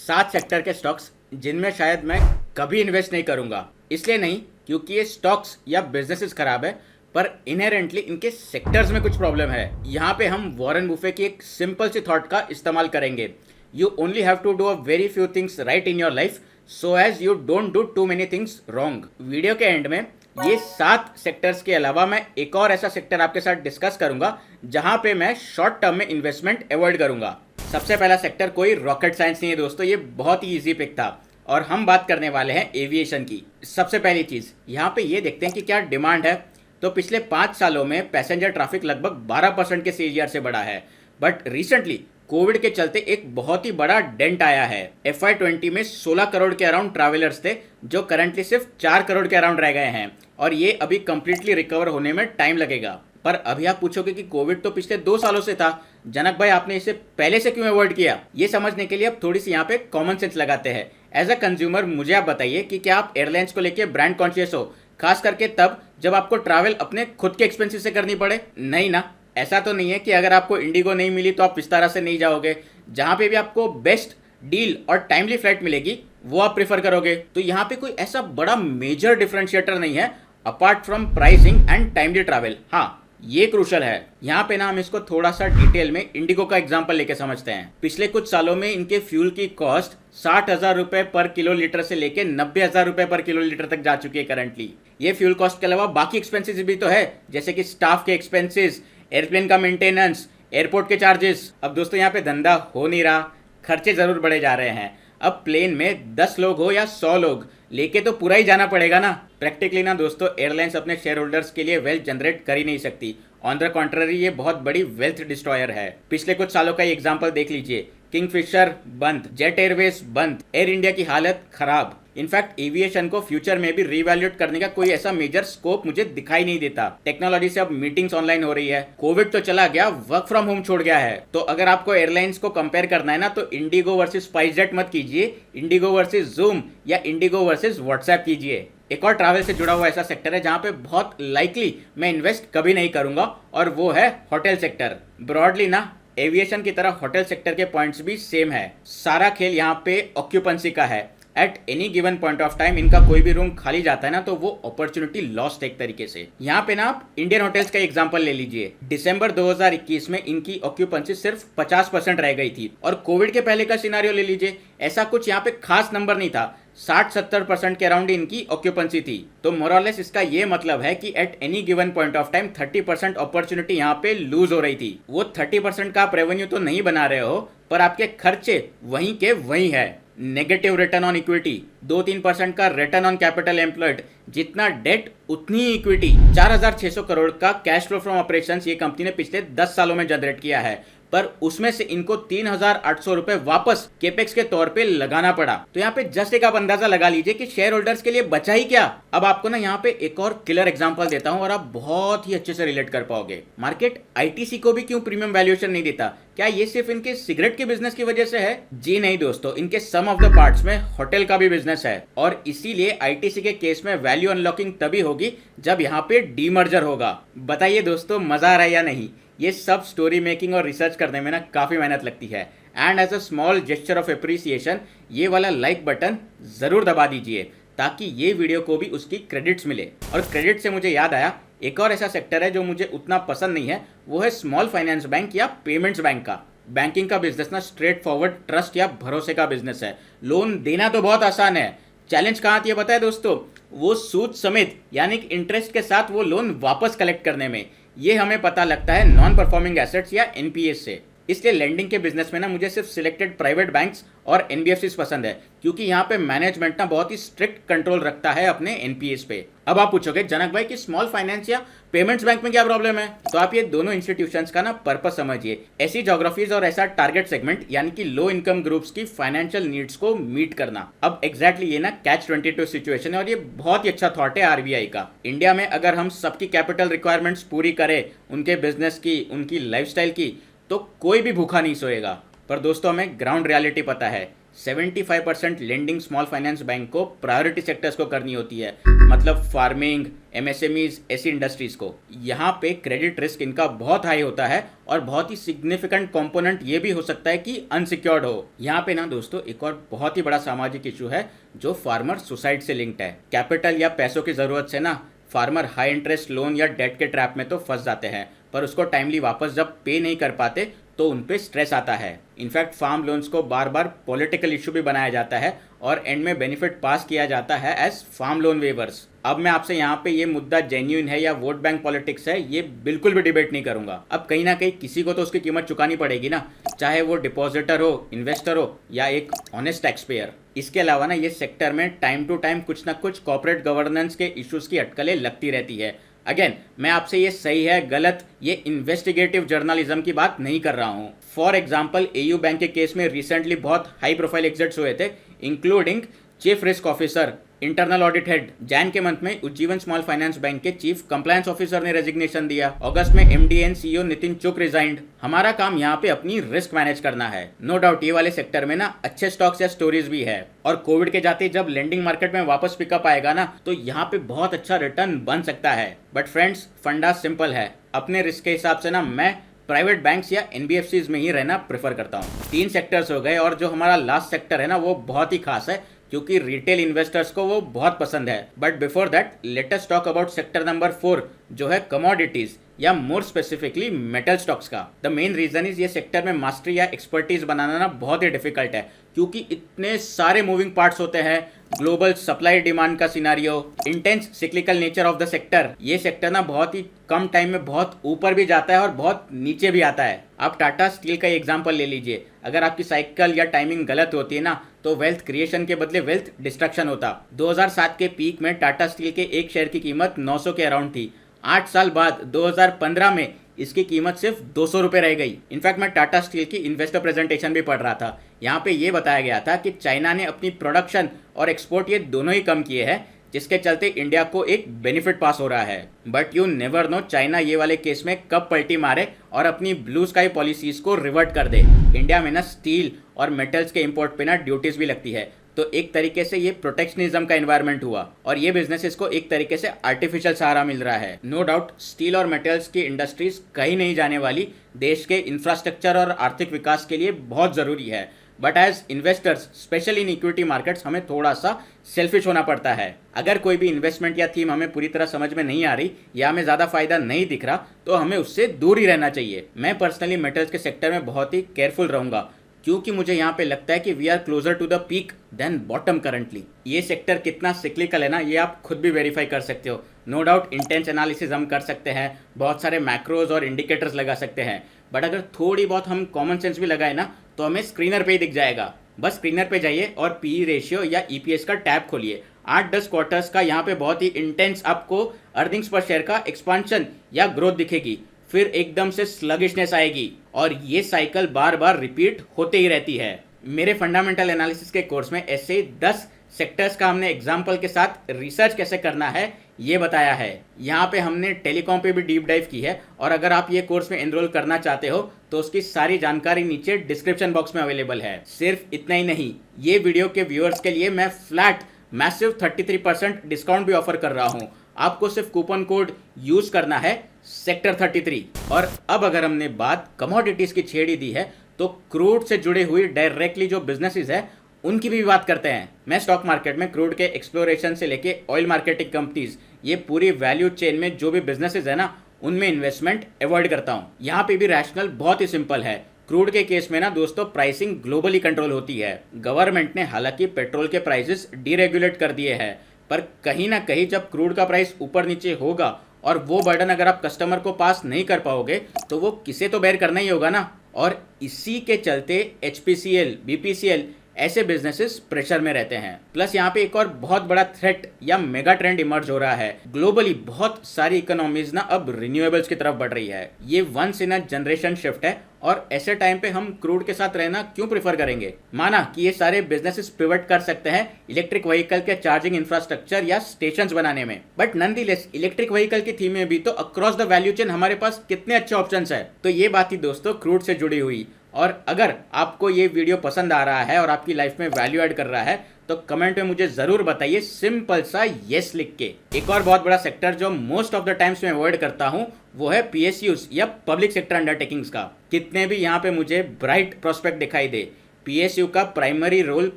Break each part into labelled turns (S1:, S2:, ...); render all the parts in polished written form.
S1: 7 sector के stocks जिनमें शायद मैं कभी इन्वेस्ट नहीं करूंगा। इसलिए नहीं क्योंकि ये स्टॉक्स या बिजनेसेस खराब है, पर इनहेरेंटली इनके सेक्टर्स में कुछ प्रॉब्लम है। यहाँ पे हम वॉरेन बुफे की एक सिंपल सी थॉट का इस्तेमाल करेंगे। You only have to do a very few things right in your life so as you don't do too many things wrong. Video के एंड में ये 7 सेक्टर्स के अलावा मैं एक और ऐसा सेक्टर आपके साथ डिस्कस करूंगा जहां पे मैं शॉर्ट टर्म में इन्वेस्टमेंट अवॉइड करूंगा। सबसे पहला सेक्टर कोई रॉकेट साइंस नहीं है दोस्तों, ये बहुत ही इजी पिक था और हम बात करने वाले हैं एविएशन की। सबसे पहली चीज यहाँ पे ये देखते हैं कि क्या डिमांड है। तो पिछले 5 सालों में पैसेंजर ट्रैफिक लगभग 12% के सीजीआर से बढ़ा है, बट रिसेंटली कोविड के चलते एक बहुत ही बड़ा डेंट आया है। FY20 में 16 करोड़ के अराउंड ट्रैवलर्स थे जो करंटली सिर्फ 4 करोड़ के अराउंड रह गए हैं और ये अभी कंप्लीटली रिकवर होने में टाइम लगेगा। पर अभी आप पूछोगे कि कोविड तो पिछले 2 सालों से था, जनक भाई आपने इसे पहले से क्यों अवॉइड किया? ये समझने के लिए अब थोड़ी सी यहाँ पे कॉमन सेंस लगाते हैं। एज अ कंज्यूमर मुझे आप बताइए कि क्या आप एयरलाइंस को लेके ब्रांड कॉन्शियस हो, खास करके तब जब आपको ट्रैवल अपने खुद के एक्सपेंसेस से करनी पड़े? नहीं ना। ऐसा तो नहीं है कि अगर आपको इंडिगो नहीं मिली तो आप विस्तारा से नहीं जाओगे। जहां पे भी आपको बेस्ट डील और टाइमली फ्लाइट मिलेगी वो आप प्रेफर करोगे। तो यहाँ पे कोई ऐसा बड़ा मेजर डिफरेंशिएटर नहीं है apart from pricing and timely travel. हाँ, ये क्रूशल है। यहाँ पे ना हम इसको थोड़ा सा डिटेल में इंडिगो का एग्जांपल लेके समझते हैं। पिछले कुछ सालों में इनके फ्यूल की कॉस्ट 60,000 रुपए पर किलो लीटर से लेके 90,000 रुपए पर किलो लीटर तक जा चुकी है करंटली। ये फ्यूल कॉस्ट के अलावा बाकी एक्सपेंसेस भी तो है, जैसे कि स्टाफ के एक्सपेंसेस, एयरप्लेन का मेंटेनेंस, एयरपोर्ट के चार्जेस। अब दोस्तों यहाँ पे धंधा हो नहीं रहा, खर्चे जरूर बढ़े जा रहे हैं। अब प्लेन में 10 लोग हो या 100 लोग, लेके तो पूरा ही जाना पड़ेगा ना। प्रैक्टिकली ना दोस्तों एयरलाइंस अपने शेयर होल्डर्स के लिए वेल्थ जनरेट कर ही नहीं सकती। ऑन द कॉन्ट्ररी ये बहुत बड़ी वेल्थ डिस्ट्रॉयर है। पिछले कुछ सालों का एग्जाम्पल देख लीजिए, किंगफिशर बंद, जेट एयरवेज बंद, एयर इंडिया की हालत खराब। इनफैक्ट एविएशन को फ्यूचर में भी रिवैल्यूएट करने का कोई ऐसा मेजर स्कोप मुझे दिखाई नहीं देता। टेक्नोलॉजी से अब मीटिंग्स ऑनलाइन हो रही है, कोविड तो चला गया, वर्क फ्रॉम होम छोड़ गया है। तो अगर आपको एयरलाइंस को कंपेयर करना है ना तो इंडिगो वर्सेस स्पाइसजेट मत कीजिए, इंडिगो वर्सेस जूम या इंडिगो वर्सेस व्हाट्सएप कीजिए। एक और ट्रैवल से जुड़ा हुआ ऐसा सेक्टर है जहां पे बहुत लाइकली मैं इन्वेस्ट कभी नहीं करूंगा और वो है होटल सेक्टर। ब्रॉडली ना एविएशन की तरह होटल सेक्टर के पॉइंट्स भी सेम है। सारा खेल यहाँ पे ऑक्यूपेंसी का है। At any given point of time इनका कोई भी रूम खाली जाता है ना तो वो अपॉर्चुनिटी लॉस्ट एक तरीके से। यहाँ पे ना आप इंडियन होटल्स का एग्जांपल ले लीजिए। दिसंबर 2021 में इनकी ऑक्यूपेंसी सिर्फ 50% रह गई थी और कोविड के पहले का सिनारियो ले लीजिए, ऐसा कुछ यहाँ पे खास नंबर नहीं था, 60-70% के अराउंड इनकी ऑक्यूपेंसी थी। तो मोरलेस इसका ये मतलब है कि at any given point of time 30% opportunity यहाँ पे लूज हो रही थी। वो 30% का आप रेवेन्यू तो नहीं बना रहे हो, पर आपके खर्चे वहीं के वहीं है। नेगेटिव रिटर्न ऑन इक्विटी, 2-3% का रिटर्न ऑन कैपिटल एम्प्लॉयड, जितना डेट उतनी ही इक्विटी। 4,600 करोड़ का कैश फ्लो फ्रॉम ऑपरेशंस ये कंपनी ने पिछले 10 सालों में जनरेट किया है, पर उसमें से इनको 3,800 रुपए वापस केपेक्स के तौर पे लगाना पड़ा। तो यहाँ पे जस्ट एक आप अंदाजा लगा लीजिए कि शेयर होल्डर्स के लिए बचा ही क्या। अब आपको ना यहाँ पे एक और क्लियर एग्जांपल देता हूं और आप बहुत ही अच्छे से रिलेट कर पाओगे। मार्केट आईटीसी को भी क्यों प्रीमियम वैल्यूएशन नहीं देता? क्या ये सिर्फ इनके सिगरेट के बिजनेस की वजह से है? जी नहीं दोस्तों, इनके सम ऑफ द पार्ट्स में होटल का भी बिजनेस है और इसीलिए आईटीसी के केस में वैल्यू अनलॉकिंग तभी होगी जब यहाँ पे डीमर्जर होगा। बताइए दोस्तों, मजा आ रहा है या नहीं? ये सब स्टोरी मेकिंग और रिसर्च करने में ना काफ़ी मेहनत लगती है। And as a small gesture of appreciation ये वाला लाइक बटन ज़रूर दबा दीजिए ताकि ये वीडियो को भी उसकी क्रेडिट्स मिले। और क्रेडिट से मुझे याद आया, एक और ऐसा सेक्टर है जो मुझे उतना पसंद नहीं है, वो है स्मॉल फाइनेंस बैंक या पेमेंट्स बैंक का। बैंकिंग का बिजनेस ना स्ट्रेट फॉरवर्ड ट्रस्ट या भरोसे का बिजनेस है। लोन देना तो बहुत आसान है, चैलेंज कहाँ आती है पता है दोस्तों? वो सूद समेत यानी कि इंटरेस्ट के साथ वो लोन वापस कलेक्ट करने में। ये हमें पता लगता है नॉन परफॉर्मिंग एसेट्स या एनपीएस से। इसलिए लेंडिंग के बिजनेस में ना मुझे सिर्फ सिलेक्टेड प्राइवेट बैंक्स और एनबीएफसीज पसंद है, क्योंकि यहाँ पे मैनेजमेंट ना बहुत ही स्ट्रिक्ट कंट्रोल रखता है अपने एनपीएस पे। अब आप पूछोगे जनक भाई कि स्मॉल फाइनेंस या पेमेंट्स बैंक में क्या प्रॉब्लम है? तो आप ये दोनों इंस्टीट्यूशंस का ना पर्पस समझिए। ऐसी ज्योग्राफीज और ऐसा टारगेट सेगमेंट यानी कि लो इनकम ग्रुप्स की फाइनेंशियल नीड्स को मीट करना। अब एग्जैक्टली ये ना कैच 22 सिचुएशन है और ये बहुत ही अच्छा थॉट है आरबीआई का। इंडिया में अगर हम सबकी कैपिटल रिक्वायरमेंट्स पूरी करें, उनके बिजनेस की, उनकी लाइफस्टाइल की, तो कोई भी भूखा नहीं सोएगा। पर दोस्तों हमें ग्राउंड रियलिटी पता है, 75% लेंडिंग स्मॉल फाइनेंस बैंक को प्रायोरिटी सेक्टर्स को करनी होती है, मतलब फार्मिंग, एमएसएमईज, ऐसी इंडस्ट्रीज को। यहाँ पे क्रेडिट रिस्क इनका बहुत हाई होता है और बहुत ही सिग्निफिकेंट कंपोनेंट ये भी हो सकता है कि अनसिक्योर्ड हो। यहाँ पे ना दोस्तों एक और बहुत ही बड़ा सामाजिक इशू है जो फार्मर सुसाइड से लिंक्ड है। कैपिटल या पैसों की जरूरत से ना फार्मर हाई इंटरेस्ट लोन या डेट के ट्रैप में तो फंस जाते हैं, पर उसको टाइमली वापस जब पे नहीं कर पाते तो उन पे स्ट्रेस आता है। इनफैक्ट फार्म लोन्स को बार बार पॉलिटिकल इशू भी बनाया जाता है और एंड में बेनिफिट पास किया जाता है एज फार्म लोन वेवर्स। अब मैं आपसे यहाँ पे ये मुद्दा जेन्युइन है या वोट बैंक पॉलिटिक्स है ये बिल्कुल भी डिबेट नहीं करूंगा। अब कहीं ना कहीं किसी को तो उसकी कीमत चुकानी पड़ेगी ना, चाहे वो डिपॉजिटर हो, इन्वेस्टर हो या एक ऑनेस्ट टैक्स पेयर। इसके अलावा ना ये सेक्टर में टाइम टू टाइम कुछ ना कुछ कॉर्पोरेट गवर्नेंस के इश्यूज की अटकलें लगती रहती है। अगेन मैं आपसे ये सही है गलत ये इन्वेस्टिगेटिव जर्नलिज्म की बात नहीं कर रहा हूँ। फॉर एग्जाम्पल एयू बैंक के केस में रिसेंटली बहुत हाई प्रोफाइल एग्जिट्स हुए थे, including chief risk officer, internal audit head. Jain के मंथ में उज्जीवन स्मॉल फाइनेंस बैंक के चीफ कंप्लायंस ऑफिसर ने रेजिग्नेशन दिया। अगस्त में एमडी एंड सीईओ नितिन चुक रिजाइंड। हमारा काम यहाँ पे अपनी रिस्क मैनेज करना है। नो डाउट ये वाले सेक्टर में ना अच्छे स्टॉक्स या स्टोरीज भी है और कोविड के जाते जब लेंडिंग मार्केट में वापस पिकअप आएगा ना तो यहाँ पे बहुत अच्छा रिटर्न बन सकता है। बट फ्रेंड्स फंडा सिंपल है, अपने रिस्क के हिसाब से ना मैं प्राइवेट बैंक्स या एनबीएफसीज में ही रहना प्रेफर करता हूँ। 3 सेक्टर्स हो गए और जो हमारा लास्ट सेक्टर है ना वो बहुत ही खास है क्योंकि रिटेल इन्वेस्टर्स को वो बहुत पसंद है। But before that let us talk about sector number 4 जो है कमोडिटीज या मोर स्पेसिफिकली मेटल स्टॉक्स का। द मेन रीजन इज ये सेक्टर में मास्टरी या एक्सपर्टीज बनाना ना बहुत ही डिफिकल्ट है क्योंकि इतने सारे मूविंग पार्ट्स होते हैं, ग्लोबल सप्लाई डिमांड का scenario, intense cyclical nature of the sector. ये सेक्टर ना बहुत ही कम टाइम में बहुत ऊपर भी जाता है और बहुत नीचे भी आता है। आप टाटा स्टील का एग्जांपल ले लीजिए, अगर आपकी साइकिल या टाइमिंग गलत होती है ना तो वेल्थ क्रिएशन के बदले वेल्थ डिस्ट्रक्शन होता। 2007 के पीक में टाटा स्टील के एक शेयर की कीमत 900 के अराउंड थी। 8 साल बाद 2015 में इसकी कीमत सिर्फ 200 रुपये रह गई। इनफैक्ट मैं टाटा स्टील की इन्वेस्टर प्रेजेंटेशन भी पढ़ रहा था, यहाँ पे ये बताया गया था कि चाइना ने अपनी प्रोडक्शन और एक्सपोर्ट ये दोनों ही कम किए हैं जिसके चलते इंडिया को एक बेनिफिट पास हो रहा है। But you never know China ये वाले केस में कब पलटी मारे और अपनी ब्लू स्काई पॉलिसीज को रिवर्ट कर दे। इंडिया में ना स्टील और मेटल्स के इंपोर्ट पे ना ड्यूटीज भी लगती है, तो एक तरीके से ये प्रोटेक्शनिज्म का एनवायरनमेंट हुआ और ये बिजनेसेस को एक तरीके से आर्टिफिशियल सहारा मिल रहा है। नो डाउट स्टील और मेटल्स की इंडस्ट्रीज कहीं नहीं जाने वाली, देश के इंफ्रास्ट्रक्चर और आर्थिक विकास के लिए बहुत जरूरी है। But as investors specially in equity markets हमें थोड़ा सा सेल्फिश होना पड़ता है। अगर कोई भी इन्वेस्टमेंट या थीम हमें पूरी तरह समझ में नहीं आ रही या हमें ज़्यादा फायदा नहीं दिख रहा तो हमें उससे दूर ही रहना चाहिए। मैं पर्सनली मेटल्स के सेक्टर में बहुत ही केयरफुल रहूंगा क्योंकि मुझे यहाँ पे लगता है कि we are closer to the peak than bottom currently. ये सेक्टर कितना सिक्लिकल है ना ये आप खुद भी वेरीफाई कर सकते हो। नो डाउट इंटेंस एनालिसिस हम कर सकते हैं, बहुत सारे मैक्रोज और इंडिकेटर्स लगा सकते हैं, बट अगर थोड़ी बहुत हम कॉमन सेंस भी लगाए ना तो हमें स्क्रीनर पे ही दिख जाएगा। बस स्क्रीनर पे जाइए और पीई रेशियो या ईपीएस का टैब खोलिए। 8-10 क्वार्टर्स का यहाँ पे बहुत ही इंटेंस आपको अर्निंग्स पर शेयर का एक्सपांशन या ग्रोथ दिखेगी, फिर एकदम से स्लगिशनेस आएगी और ये साइकिल बार बार रिपीट होते ही रहती है। मेरे फंडामेंटल एनालिसिस के कोर्स में ऐसे 10 सेक्टर्स का हमने एग्जाम्पल के साथ रिसर्च कैसे करना है ये बताया है। यहाँ पे हमने टेलीकॉम पे भी डीप डाइव की है और अगर आप ये कोर्स में एनरोल करना चाहते हो तो उसकी सारी जानकारी नीचे डिस्क्रिप्शन बॉक्स में अवेलेबल है। सिर्फ इतना ही नहीं, ये वीडियो के व्यूअर्स के लिए मैं फ्लैट मैसिव 33% डिस्काउंट भी ऑफर कर रहा हूँ। आपको सिर्फ कूपन कोड यूज करना है सेक्टर 33। और अब अगर हमने बात कमोडिटीज की छेड़ी दी है तो क्रूड से जुड़े हुई डायरेक्टली जो बिजनेसेस है उनकी भी बात करते हैं। मैं स्टॉक मार्केट में क्रूड के एक्सप्लोरेशन से लेके ऑयल मार्केटिंग कंपनीज ये पूरी वैल्यू चेन में जो भी बिजनेसेस है ना उनमें इन्वेस्टमेंट अवॉइड करता हूँ। यहाँ पे भी रैशनल बहुत ही सिंपल है। क्रूड के केस में ना दोस्तों प्राइसिंग ग्लोबली कंट्रोल होती है। गवर्नमेंट ने हालांकि पेट्रोल के प्राइसेस डीरेगुलेट कर दिए हैं, पर कहीं ना कहीं जब क्रूड का प्राइस ऊपर नीचे होगा और वो बर्डन अगर आप कस्टमर को पास नहीं कर पाओगे तो वो किसे तो बेयर करना ही होगा ना। और इसी के चलते एचपीसीएल, बीपीसीएल ऐसे बिजनेसेस प्रेशर में रहते हैं। प्लस यहाँ पे एक और बहुत बड़ा थ्रेट या मेगा ट्रेंड इमर्ज हो रहा है। ग्लोबली बहुत सारी इकोनॉमीज ना अब रिन्यूएबल्स की तरफ बढ़ रही है। ये once in a generation shift है और ऐसे टाइम पे हम क्रूड के साथ रहना क्यों प्रेफर करेंगे। माना कि ये सारे बिजनेसेस पिवट कर सकते हैं इलेक्ट्रिक व्हीकल के चार्जिंग इंफ्रास्ट्रक्चर या स्टेशंस बनाने में, बट नॉनदलेस इलेक्ट्रिक व्हीकल की थीम में भी तो अक्रॉस द वैल्यू चेन हमारे पास कितने अच्छे ऑप्शंस है। तो ये बात थी दोस्तों क्रूड से जुड़ी हुई। और अगर आपको ये वीडियो पसंद आ रहा है और आपकी लाइफ में वैल्यू ऐड कर रहा है तो कमेंट में मुझे जरूर बताइए सिंपल सा यस लिख के। एक और बहुत बड़ा सेक्टर जो मोस्ट ऑफ द टाइम्स मैं अवॉइड करता हूं वो है पीएसयूज या पब्लिक सेक्टर अंडरटेकिंग्स का। कितने भी यहाँ पे मुझे ब्राइट प्रोस्पेक्ट दिखाई दे, पीएसयू का प्राइमरी रोल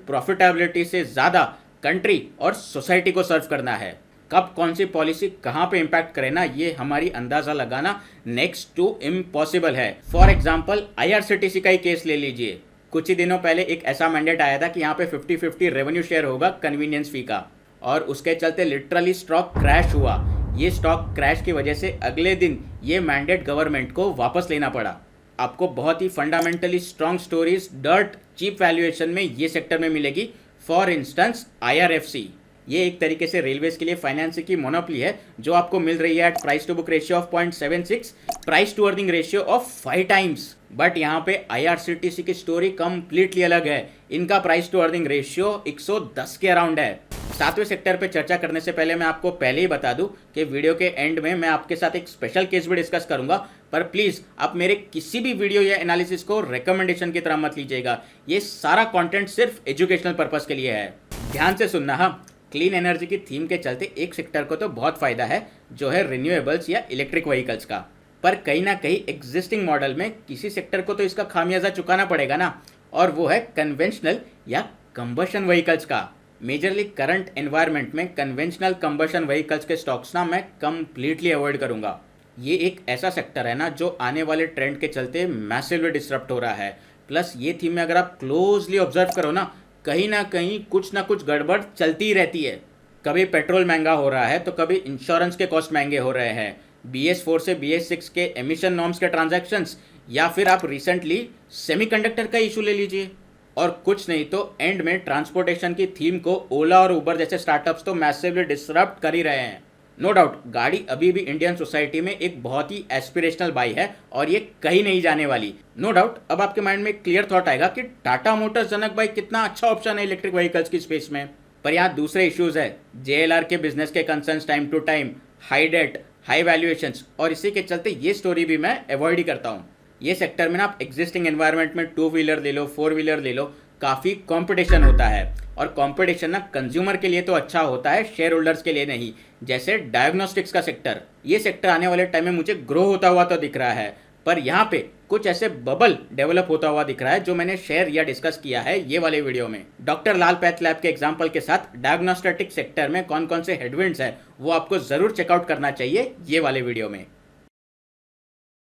S1: प्रॉफिटेबिलिटी से ज्यादा कंट्री और सोसाइटी को सर्व करना है। कब कौन सी पॉलिसी कहाँ पे इम्पैक्ट करे ना, ये हमारी अंदाजा लगाना नेक्स्ट टू इम्पॉसिबल है। फॉर एग्जाम्पल आईआरसीटीसी का ही केस ले लीजिए। कुछ ही दिनों पहले एक ऐसा मैंडेट आया था कि यहाँ पे 50-50 रेवेन्यू शेयर होगा कन्वीनियंस फी का, और उसके चलते लिटरली स्टॉक क्रैश हुआ। ये स्टॉक क्रैश की वजह से अगले दिन ये मैंडेट गवर्नमेंट को वापस लेना पड़ा। आपको बहुत ही fundamentally strong stories dirt cheap valuation में ये सेक्टर में मिलेगी। फॉर इंस्टेंस आईआरएफसी, ये एक तरीके से रेलवेज के लिए फाइनेंसिंग की मोनोपोली है जो आपको मिल रही है at price to book ratio of 0.76, price to earning ratio of 5 times. But यहाँ पे आईआरसीटीसी की स्टोरी कंप्लीटली अलग है। इनका प्राइस टू अर्निंग रेशियो 110 के अराउंड है। सातवें सेक्टर पे चर्चा करने से पहले मैं आपको पहले ही बता दूं कि वीडियो के एंड में मैं आपके साथ एक स्पेशल केस भी डिस्कस करूंगा, पर प्लीज आप मेरे किसी भी वीडियो या एनालिसिस को रिकमेंडेशन की तरह मत लीजिएगा। ये सारा कंटेंट सिर्फ एजुकेशनल पर्पस के लिए है। ध्यान से सुनना। हाँ, क्लीन एनर्जी की थीम के चलते एक सेक्टर को तो बहुत फायदा है जो है रिन्यूएबल्स या इलेक्ट्रिक व्हीकल्स का, पर कहीं ना कहीं एग्जिस्टिंग मॉडल में किसी सेक्टर को तो इसका खामियाजा चुकाना पड़ेगा ना, और वो है कन्वेंशनल या कंबशन व्हीकल्स का। मेजरली करंट एनवायरनमेंट में कन्वेंशनल कंबशन व्हीकल्स के स्टॉक्स ना मैं कंप्लीटली अवॉइड करूंगा। ये एक ऐसा सेक्टर है ना जो आने वाले ट्रेंड के चलते मैसिवली डिसरप्ट हो रहा है। प्लस ये थीम में अगर आप क्लोजली ऑब्जर्व करो ना कहीं कुछ ना कुछ गड़बड़ चलती ही रहती है। कभी पेट्रोल महंगा हो रहा है तो कभी इंश्योरेंस के कॉस्ट महंगे हो रहे हैं, BS4 से BS6 के एमिशन नॉर्म्स के ट्रांजैक्शंस, या फिर आप रिसेंटली सेमीकंडक्टर का इशू ले लीजिए। और कुछ नहीं तो एंड में ट्रांसपोर्टेशन की थीम को ओला और उबर जैसे स्टार्टअप्स तो मैसिवली डिसरप्ट कर ही रहे हैं। नो डाउट गाड़ी अभी भी इंडियन सोसाइटी में एक बहुत ही एस्पिरेशनल बाई है और ये कहीं नहीं जाने वाली। नो डाउट अब आपके माइंड में क्लियर थॉट आएगा कि टाटा मोटर्स जनक भाई कितना अच्छा ऑप्शन है इलेक्ट्रिक व्हीकल्स की स्पेस में, पर यहाँ दूसरे इश्यूज है। JLR के बिजनेस के concerns time to time, high debt, high valuations, और इसी के चलते ये स्टोरी भी मैं अवॉइड ही करता हूँ। ये सेक्टर में ना आप एग्जिस्टिंग एनवायरनमेंट में 2 व्हीलर ले लो, 4 व्हीलर ले लो, काफ़ी कंपटीशन होता है, और कंपटीशन ना कंज्यूमर के लिए तो अच्छा होता है, शेयर होल्डर्स के लिए नहीं। जैसे डायग्नोस्टिक्स का सेक्टर, ये सेक्टर आने वाले टाइम में मुझे ग्रो होता हुआ तो दिख रहा है, पर यहाँ पे कुछ ऐसे बबल डेवलप होता हुआ दिख रहा है जो मैंने शेयर या डिस्कस किया है ये वाले वीडियो में। डॉक्टर लाल पैथ लैब के एग्जांपल के साथ डायग्नोस्टिक सेक्टर में कौन कौन से हेडविंड्स है वो आपको जरूर चेकआउट करना चाहिए ये वाले वीडियो में।